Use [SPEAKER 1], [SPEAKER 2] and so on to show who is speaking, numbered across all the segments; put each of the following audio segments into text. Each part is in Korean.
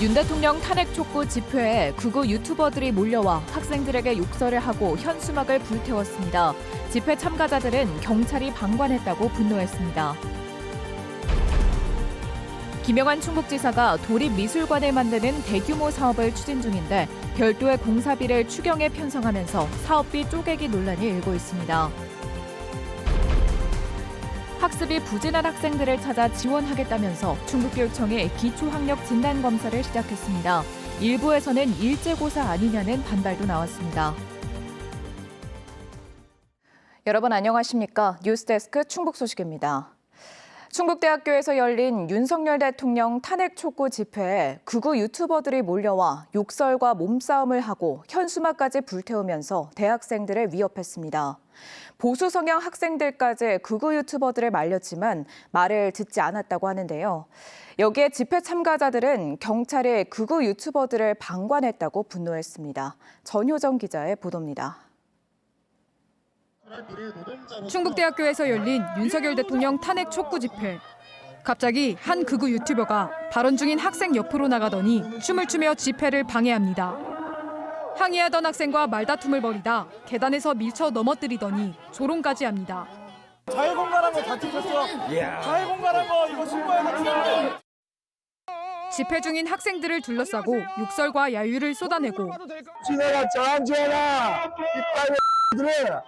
[SPEAKER 1] 윤 대통령 탄핵 촉구 집회에 극우 유튜버들이 몰려와 학생들에게 욕설을 하고 현수막을 불태웠습니다. 집회 참가자들은 경찰이 방관했다고 분노했습니다. 김영환 충북지사가 도립미술관을 만드는 대규모 사업을 추진 중인데 별도의 공사비를 추경에 편성하면서 사업비 쪼개기 논란이 일고 있습니다. 학습이 부진한 학생들을 찾아 지원하겠다면서 충북교육청이 기초학력 진단검사를 시작했습니다. 일부에서는 일제고사 아니냐는 반발도 나왔습니다. 여러분 안녕하십니까? 뉴스데스크 충북 소식입니다. 충북대학교에서 열린 윤석열 대통령 탄핵 촉구 집회에 극우 유튜버들이 몰려와 욕설과 몸싸움을 하고 현수막까지 불태우면서 대학생들을 위협했습니다. 보수 성향 학생들까지 극우 유튜버들을 말렸지만 말을 듣지 않았다고 하는데요. 여기에 집회 참가자들은 경찰이 극우 유튜버들을 방관했다고 분노했습니다. 전효정 기자의 보도입니다.
[SPEAKER 2] 충북대학교에서 열린 윤석열 대통령 탄핵 촉구 집회. 갑자기 한 극우 유튜버가 발언 중인 학생 옆으로 나가더니 춤을 추며 집회를 방해합니다. 항의하던 학생과 말다툼을 벌이다 계단에서 밀쳐 넘어뜨리더니 조롱까지 합니다.
[SPEAKER 3] 자유공간한 거 다 찍혔어. 자유공간한 거 이거 신고해가지고.
[SPEAKER 2] 집회 중인 학생들을 둘러싸고 욕설과 야유를 쏟아내고
[SPEAKER 3] 지네가 저항지어라. 이빨을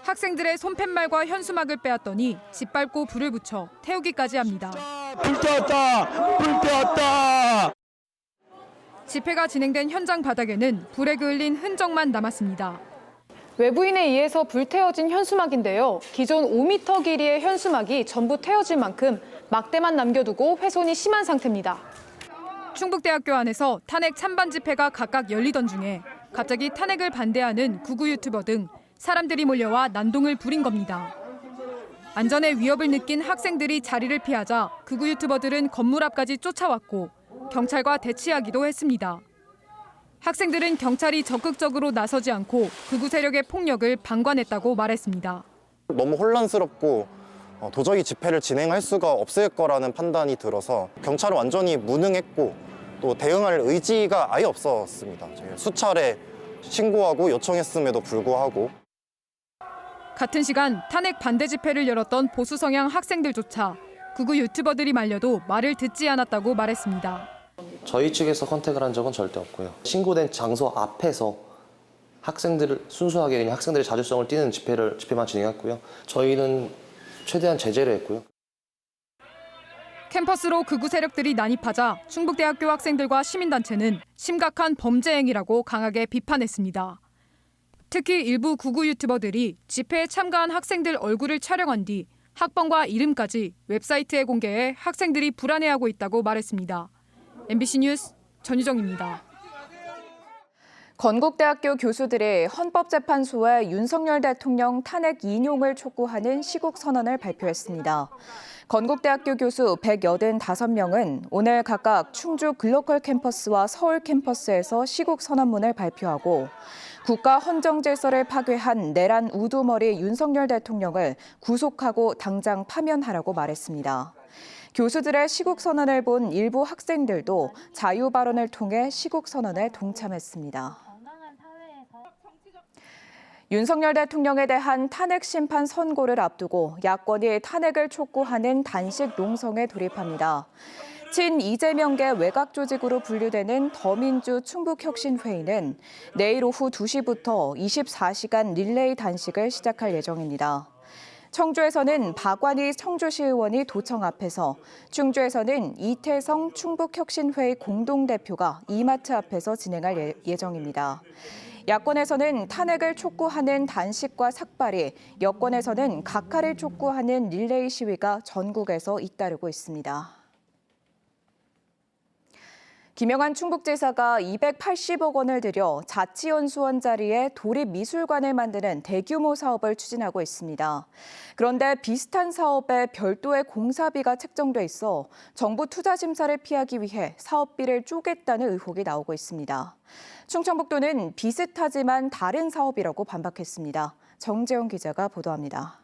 [SPEAKER 2] 학생들의 손팻말과 현수막을 빼앗더니 짓밟고 불을 붙여 태우기까지 합니다.
[SPEAKER 3] 불태웠다. 불태웠다.
[SPEAKER 2] 집회가 진행된 현장 바닥에는 불에 그을린 흔적만 남았습니다.
[SPEAKER 4] 외부인에 의해서 불태워진 현수막인데요. 기존 5m 길이의 현수막이 전부 태워질 만큼 막대만 남겨두고 훼손이 심한 상태입니다.
[SPEAKER 2] 충북대학교 안에서 탄핵 찬반 집회가 각각 열리던 중에 갑자기 탄핵을 반대하는 극우 유튜버 등 사람들이 몰려와 난동을 부린 겁니다. 안전에 위협을 느낀 학생들이 자리를 피하자 극우 유튜버들은 건물 앞까지 쫓아왔고 경찰과 대치하기도 했습니다. 학생들은 경찰이 적극적으로 나서지 않고 극우 세력의 폭력을 방관했다고 말했습니다.
[SPEAKER 5] 너무 혼란스럽고 도저히 집회를 진행할 수가 없을 거라는 판단이 들어서 경찰은 완전히 무능했고 또 대응할 의지가 아예 없었습니다. 수차례 신고하고 요청했음에도 불구하고.
[SPEAKER 2] 같은 시간 탄핵 반대 집회를 열었던 보수 성향 학생들조차 극우 유튜버들이 말려도 말을 듣지 않았다고 말했습니다.
[SPEAKER 6] 저희 측에서 컨택을 한 적은 절대 없고요. 신고된 장소 앞에서 학생들을 순수하게 그냥 학생들의 자주성을 띠는 집회만 진행했고요. 저희는 최대한 제재를 했고요.
[SPEAKER 2] 캠퍼스로 극우 세력들이 난입하자 충북대학교 학생들과 시민단체는 심각한 범죄 행위라고 강하게 비판했습니다. 특히 일부 극우 유튜버들이 집회에 참가한 학생들 얼굴을 촬영한 뒤 학번과 이름까지 웹사이트에 공개해 학생들이 불안해하고 있다고 말했습니다. MBC 뉴스 전유정입니다.
[SPEAKER 1] 건국대학교 교수들이 헌법재판소에 윤석열 대통령 탄핵 인용을 촉구하는 시국선언을 발표했습니다. 건국대학교 교수 185명은 오늘 각각 충주 글로컬 캠퍼스와 서울 캠퍼스에서 시국선언문을 발표하고 국가 헌정질서를 파괴한 내란 우두머리 윤석열 대통령을 구속하고 당장 파면하라고 말했습니다. 교수들의 시국선언을 본 일부 학생들도 자유발언을 통해 시국선언에 동참했습니다. 윤석열 대통령에 대한 탄핵 심판 선고를 앞두고 야권이 탄핵을 촉구하는 단식 농성에 돌입합니다. 친 이재명계 외곽 조직으로 분류되는 더민주 충북혁신회의는 내일 오후 2시부터 24시간 릴레이 단식을 시작할 예정입니다. 청주에서는 박완희 청주시의원이 도청 앞에서, 충주에서는 이태성 충북혁신회의 공동대표가 이마트 앞에서 진행할 예정입니다. 야권에서는 탄핵을 촉구하는 단식과 삭발이, 여권에서는 각하를 촉구하는 릴레이 시위가 전국에서 잇따르고 있습니다. 김영환 충북지사가 280억 원을 들여 자치연수원 자리에 도립미술관을 만드는 대규모 사업을 추진하고 있습니다. 그런데 비슷한 사업에 별도의 공사비가 책정돼 있어 정부 투자 심사를 피하기 위해 사업비를 쪼갰다는 의혹이 나오고 있습니다. 충청북도는 비슷하지만 다른 사업이라고 반박했습니다. 정재영 기자가 보도합니다.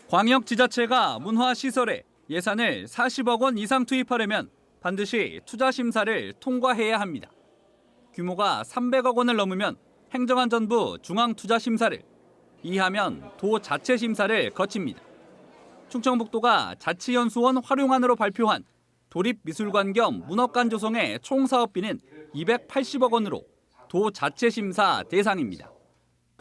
[SPEAKER 7] 광역지자체가 문화시설에 예산을 40억 원 이상 투입하려면 반드시 투자 심사를 통과해야 합니다. 규모가 300억 원을 넘으면 행정안전부 중앙투자심사를, 이하면 도 자체 심사를 거칩니다. 충청북도가 자치연수원 활용안으로 발표한 도립미술관 겸 문학관 조성의 총 사업비는 280억 원으로 도 자체 심사 대상입니다.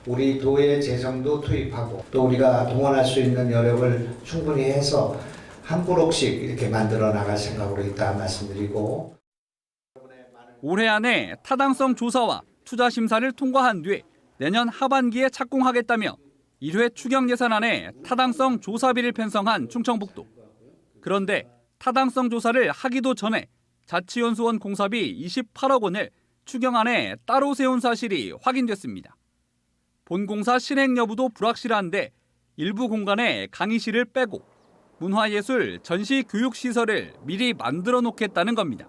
[SPEAKER 8] 우리 도의 재정도 투입하고 또 우리가 동원할 수 있는 여력을 충분히 해서 한 브록씩 이렇게 만들어 나갈 생각으로 있다 말씀드리고,
[SPEAKER 7] 올해 안에 타당성 조사와 투자 심사를 통과한 뒤 내년 하반기에 착공하겠다며 1회 추경 예산안에 타당성 조사비를 편성한 충청북도. 그런데 타당성 조사를 하기도 전에 자치연수원 공사비 28억 원을 추경안에 따로 세운 사실이 확인됐습니다. 본공사 실행 여부도 불확실한데 일부 공간에 강의실을 빼고 문화예술 전시 교육시설을 미리 만들어 놓겠다는 겁니다.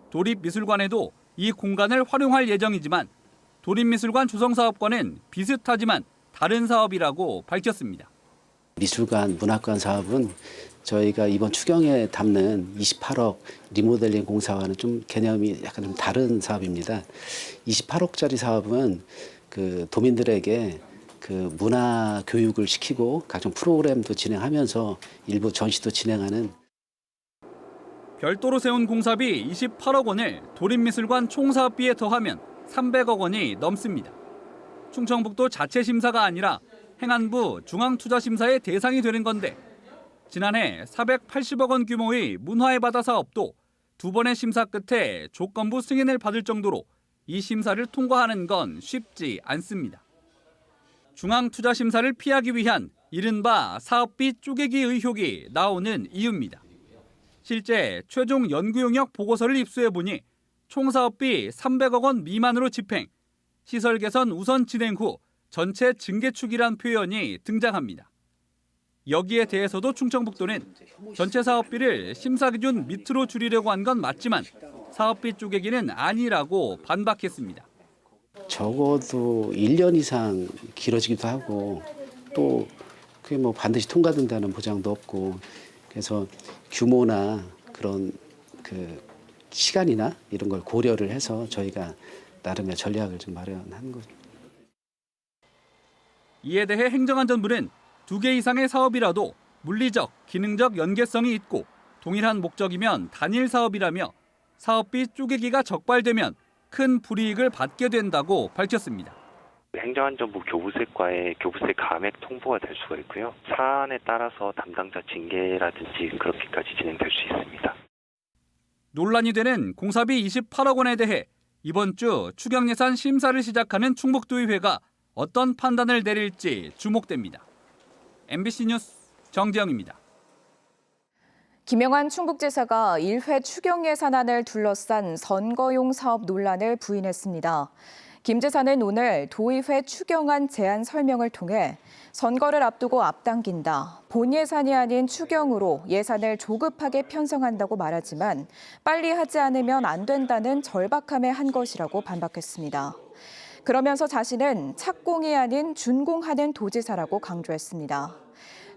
[SPEAKER 7] 도립미술관에도 이 공간을 활용할 예정이지만 도립미술관 조성사업과는 비슷하지만 다른 사업이라고 밝혔습니다.
[SPEAKER 9] 미술관, 문학관 사업은 저희가 이번 추경에 담는 28억 리모델링 공사와는 좀 개념이 약간 좀 다른 사업입니다. 28억짜리 사업은 그 도민들에게 그 문화 교육을 시키고 각종 프로그램도 진행하면서 일부 전시도 진행하는.
[SPEAKER 7] 별도로 세운 공사비 28억 원을 도립미술관 총사업비에 더하면 300억 원이 넘습니다. 충청북도 자체 심사가 아니라 행안부 중앙투자심사의 대상이 되는 건데 지난해 480억 원 규모의 문화의 바다 사업도 두 번의 심사 끝에 조건부 승인을 받을 정도로 이 심사를 통과하는 건 쉽지 않습니다. 중앙투자심사를 피하기 위한 이른바 사업비 쪼개기 의혹이 나오는 이유입니다. 실제 최종 연구용역 보고서를 입수해보니 총 사업비 300억 원 미만으로 집행, 시설 개선 우선 진행 후 전체 증개축이란 표현이 등장합니다. 여기에 대해서도 충청북도는 전체 사업비를 심사 기준 밑으로 줄이려고 한 건 맞지만 사업비 쪼개기는 아니라고 반박했습니다.
[SPEAKER 9] 적어도 1년 이상 길어지기도 하고 또 그게 뭐 반드시 통과된다는 보장도 없고, 그래서 규모나 그런 그 시간이나 이런 걸 고려를 해서 저희가 나름의 전략을 좀 마련한 거죠.
[SPEAKER 7] 이에 대해 행정안전부는 2개 이상의 사업이라도 물리적, 기능적 연계성이 있고 동일한 목적이면 단일 사업이라며 사업비 쪼개기가 적발되면 큰 불이익을 받게 된다고 밝혔습니다.
[SPEAKER 10] 행정안전부 교부세과의 교부세 감액 통보가 될 수가 있고요. 사안에 따라서 담당자 징계라든지 그렇게까지 진행될 수 있습니다.
[SPEAKER 7] 논란이 되는 공사비 28억 원에 대해 이번 주 추경예산 심사를 시작하는 충북도의회가 어떤 판단을 내릴지 주목됩니다. MBC 뉴스 정재영입니다.
[SPEAKER 1] 김영환 충북지사가 1회 추경 예산안을 둘러싼 선거용 사업 논란을 부인했습니다. 김 지사는 오늘 도의회 추경안 제안 설명을 통해 선거를 앞두고 앞당긴다, 본 예산이 아닌 추경으로 예산을 조급하게 편성한다고 말하지만 빨리 하지 않으면 안 된다는 절박함에 한 것이라고 반박했습니다. 그러면서 자신은 착공이 아닌 준공하는 도지사라고 강조했습니다.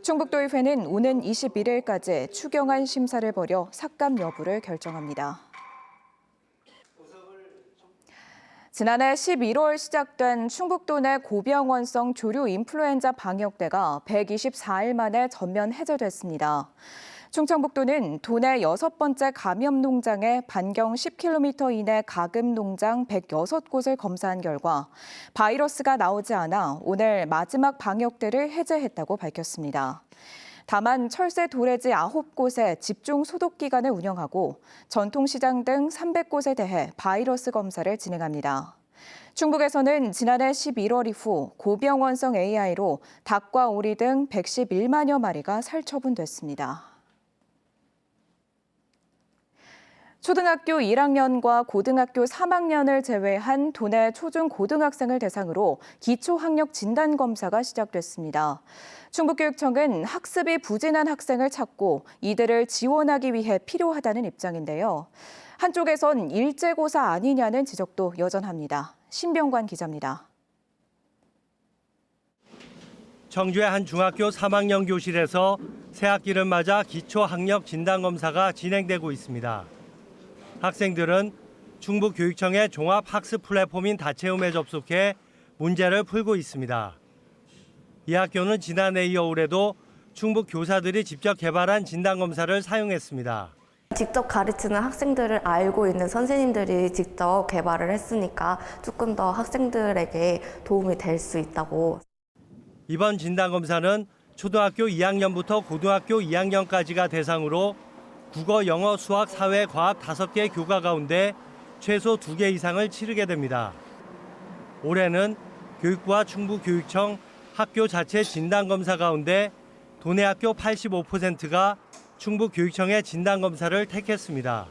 [SPEAKER 1] 충북도의회는 오는 21일까지 추경안 심사를 벌여 삭감 여부를 결정합니다. 지난해 11월 시작된 충북도 내 고병원성 조류 인플루엔자 방역대가 124일 만에 전면 해제됐습니다. 충청북도는 도내 6번째 감염 농장의 반경 10km 이내 가금 농장 106곳을 검사한 결과 바이러스가 나오지 않아 오늘 마지막 방역대를 해제했다고 밝혔습니다. 다만 철새 도래지 9곳에 집중 소독 기간을 운영하고 전통시장 등 300곳에 대해 바이러스 검사를 진행합니다. 충북에서는 지난해 11월 이후 고병원성 AI로 닭과 오리 등 111만여 마리가 살처분됐습니다. 초등학교 1학년과 고등학교 3학년을 제외한 도내 초중고등학생을 대상으로 기초학력 진단검사가 시작됐습니다. 충북교육청은 학습이 부진한 학생을 찾고 이들을 지원하기 위해 필요하다는 입장인데요. 한쪽에선 일제고사 아니냐는 지적도 여전합니다. 신병관 기자입니다.
[SPEAKER 3] 청주의 한 중학교 3학년 교실에서 새학기를 맞아 기초학력 진단검사가 진행되고 있습니다. 학생들은 충북교육청의 종합학습 플랫폼인 다채움에 접속해 문제를 풀고 있습니다. 이 학교는 지난해 이어 올해도 충북 교사들이 직접 개발한 진단검사를 사용했습니다.
[SPEAKER 11] 직접 가르치는 학생들을 알고 있는 선생님들이 직접 개발을 했으니까 조금 더 학생들에게 도움이 될 수 있다고.
[SPEAKER 3] 이번 진단검사는 초등학교 2학년부터 고등학교 2학년까지가 대상으로 국어, 영어, 수학, 사회, 과학 5개 교과 가운데 최소 2개 이상을 치르게 됩니다. 올해는 교육부와 충북교육청 학교 자체 진단검사 가운데 도내 학교 85%가 충북교육청의 진단검사를 택했습니다.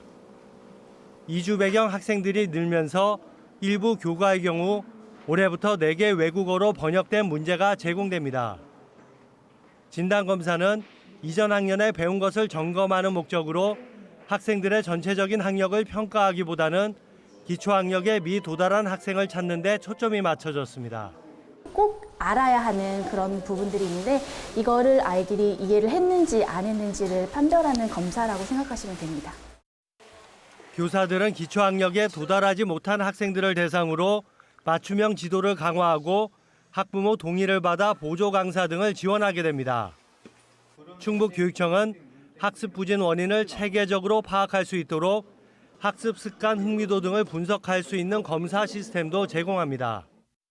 [SPEAKER 3] 이주 배경 학생들이 늘면서 일부 교과의 경우 올해부터 4개 외국어로 번역된 문제가 제공됩니다. 진단검사는 이전 학년에 배운 것을 점검하는 목적으로 학생들의 전체적인 학력을 평가하기보다는 기초학력에 미도달한 학생을 찾는 데 초점이 맞춰졌습니다.
[SPEAKER 12] 꼭 알아야 하는 그런 부분들이 있는데 이거를 아이들이 이해를 했는지 안 했는지를 판별하는 검사라고 생각하시면 됩니다.
[SPEAKER 3] 교사들은 기초학력에 도달하지 못한 학생들을 대상으로 맞춤형 지도를 강화하고 학부모 동의를 받아 보조 강사 등을 지원하게 됩니다. 충북교육청은 학습 부진 원인을 체계적으로 파악할 수 있도록 학습 습관 흥미도 등을 분석할 수 있는 검사 시스템도 제공합니다.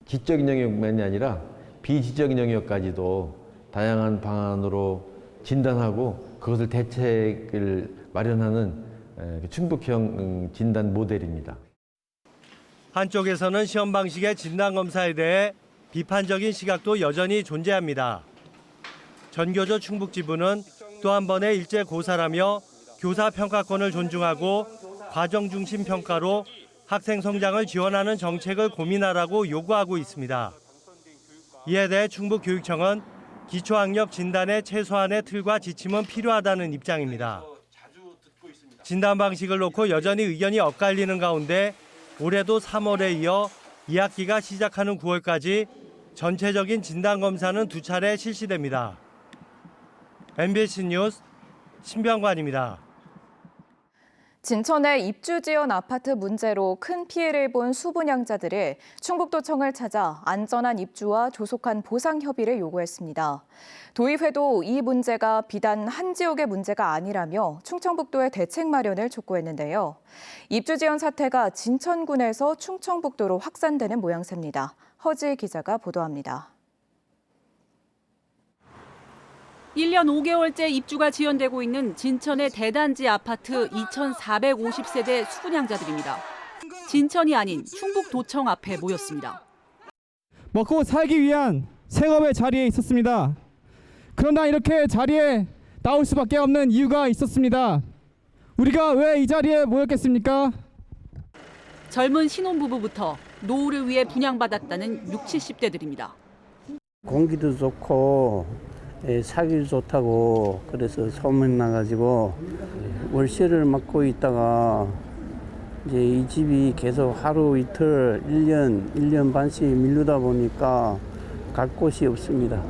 [SPEAKER 13] 지적인 영역만이 아니라 비지적인 영역까지도 다양한 방안으로 진단하고 그것을 대책을 마련하는 충북형 진단 모델입니다.
[SPEAKER 3] 한쪽에서는 시험 방식의 진단 검사에 대해 비판적인 시각도 여전히 존재합니다. 전교조 충북지부는 또 한 번의 일제 고사라며 교사 평가권을 존중하고 과정 중심 평가로 학생 성장을 지원하는 정책을 고민하라고 요구하고 있습니다. 이에 대해 충북교육청은 기초학력 진단의 최소한의 틀과 지침은 필요하다는 입장입니다. 진단 방식을 놓고 여전히 의견이 엇갈리는 가운데 올해도 3월에 이어 2학기가 시작하는 9월까지 전체적인 진단검사는 2차례 실시됩니다. MBC 뉴스 신병관입니다.
[SPEAKER 1] 진천의 입주 지연 아파트 문제로 큰 피해를 본 수분양자들이 충북도청을 찾아 안전한 입주와 조속한 보상 협의를 요구했습니다. 도의회도 이 문제가 비단 한 지역의 문제가 아니라며 충청북도의 대책 마련을 촉구했는데요. 입주 지연 사태가 진천군에서 충청북도로 확산되는 모양새입니다. 허지 기자가 보도합니다.
[SPEAKER 14] 1년 5개월째 입주가 지연되고 있는 진천의 대단지 아파트 2,450세대 수분양자들입니다. 진천이 아닌 충북도청 앞에 모였습니다.
[SPEAKER 15] 먹고 살기 위한 생업의 자리에 있었습니다. 그러나 이렇게 자리에 나올 수밖에 없는 이유가 있었습니다. 우리가 왜 이 자리에 모였겠습니까?
[SPEAKER 14] 젊은 신혼부부부터 노후를 위해 분양받았다는 60, 70대들입니다.
[SPEAKER 16] 공기도 좋고 살기도 좋다고 그래서 소문 나가지고 월세를 맡고 있다가 이제 이 집이 계속 하루 이틀 1년 반씩 밀리다 보니까 갈 곳이 없습니다.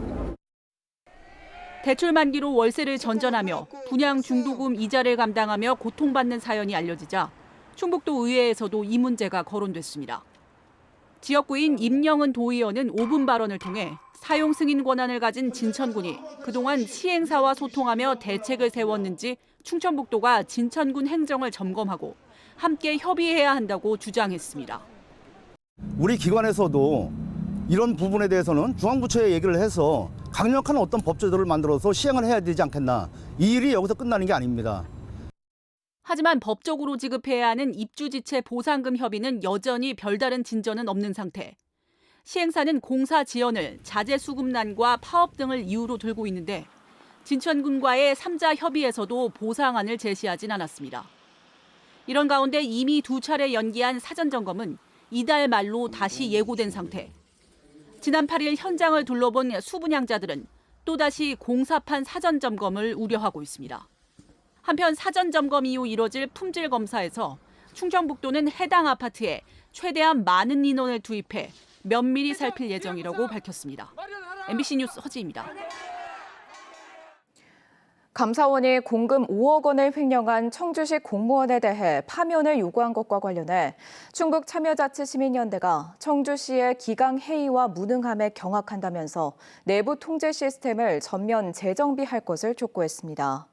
[SPEAKER 14] 대출 만기로 월세를 전전하며 분양 중도금 이자를 감당하며 고통받는 사연이 알려지자 충북도 의회에서도 이 문제가 거론됐습니다. 지역구인 임영은 도의원은 5분 발언을 통해 사용 승인 권한을 가진 진천군이 그동안 시행사와 소통하며 대책을 세웠는지 충청북도가 진천군 행정을 점검하고 함께 협의해야 한다고 주장했습니다.
[SPEAKER 17] 우리 기관에서도 이런 부분에 대해서는 중앙부처에 얘기를 해서 강력한 어떤 법제도를 만들어서 시행을 해야 되지 않겠나. 이 일이 여기서 끝나는 게 아닙니다.
[SPEAKER 14] 하지만 법적으로 지급해야 하는 입주지체 보상금 협의는 여전히 별다른 진전은 없는 상태. 시행사는 공사 지연을 자재 수급난과 파업 등을 이유로 들고 있는데 진천군과의 3자 협의에서도 보상안을 제시하진 않았습니다. 이런 가운데 이미 2차례 연기한 사전점검은 이달 말로 다시 예고된 상태. 지난 8일 현장을 둘러본 수분양자들은 또다시 공사판 사전점검을 우려하고 있습니다. 한편 사전점검 이후 이뤄질 품질검사에서 충청북도는 해당 아파트에 최대한 많은 인원을 투입해 면밀히 살필 예정이라고 밝혔습니다. MBC 뉴스 허지입니다.
[SPEAKER 1] 감사원이 공금 5억 원을 횡령한 청주시 공무원에 대해 파면을 요구한 것과 관련해 충북참여자치시민연대가 청주시의 기강해이와 무능함에 경악한다면서 내부 통제 시스템을 전면 재정비할 것을 촉구했습니다.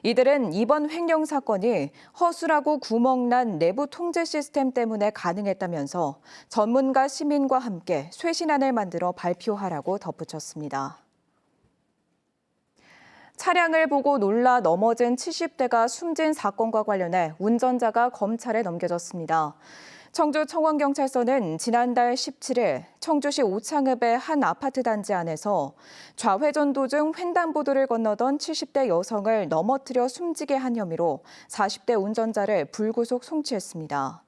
[SPEAKER 1] 이들은 이번 횡령 사건이 허술하고 구멍난 내부 통제 시스템 때문에 가능했다면서 전문가 시민과 함께 쇄신안을 만들어 발표하라고 덧붙였습니다. 차량을 보고 놀라 넘어진 70대가 숨진 사건과 관련해 운전자가 검찰에 넘겨졌습니다. 청주 청원경찰서는 지난달 17일 청주시 오창읍의 한 아파트 단지 안에서 좌회전 도중 횡단보도를 건너던 70대 여성을 넘어뜨려 숨지게 한 혐의로 40대 운전자를 불구속 송치했습니다.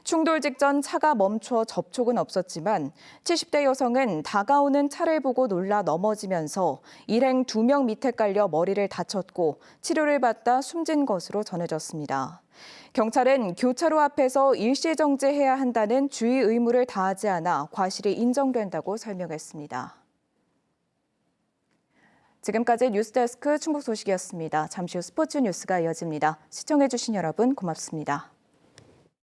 [SPEAKER 1] 충돌 직전 차가 멈춰 접촉은 없었지만 70대 여성은 다가오는 차를 보고 놀라 넘어지면서 일행 2명 밑에 깔려 머리를 다쳤고 치료를 받다 숨진 것으로 전해졌습니다. 경찰은 교차로 앞에서 일시정지해야 한다는 주의 의무를 다하지 않아 과실이 인정된다고 설명했습니다. 지금까지 뉴스데스크 충북 소식이었습니다. 잠시 후 스포츠 뉴스가 이어집니다. 시청해주신 여러분 고맙습니다.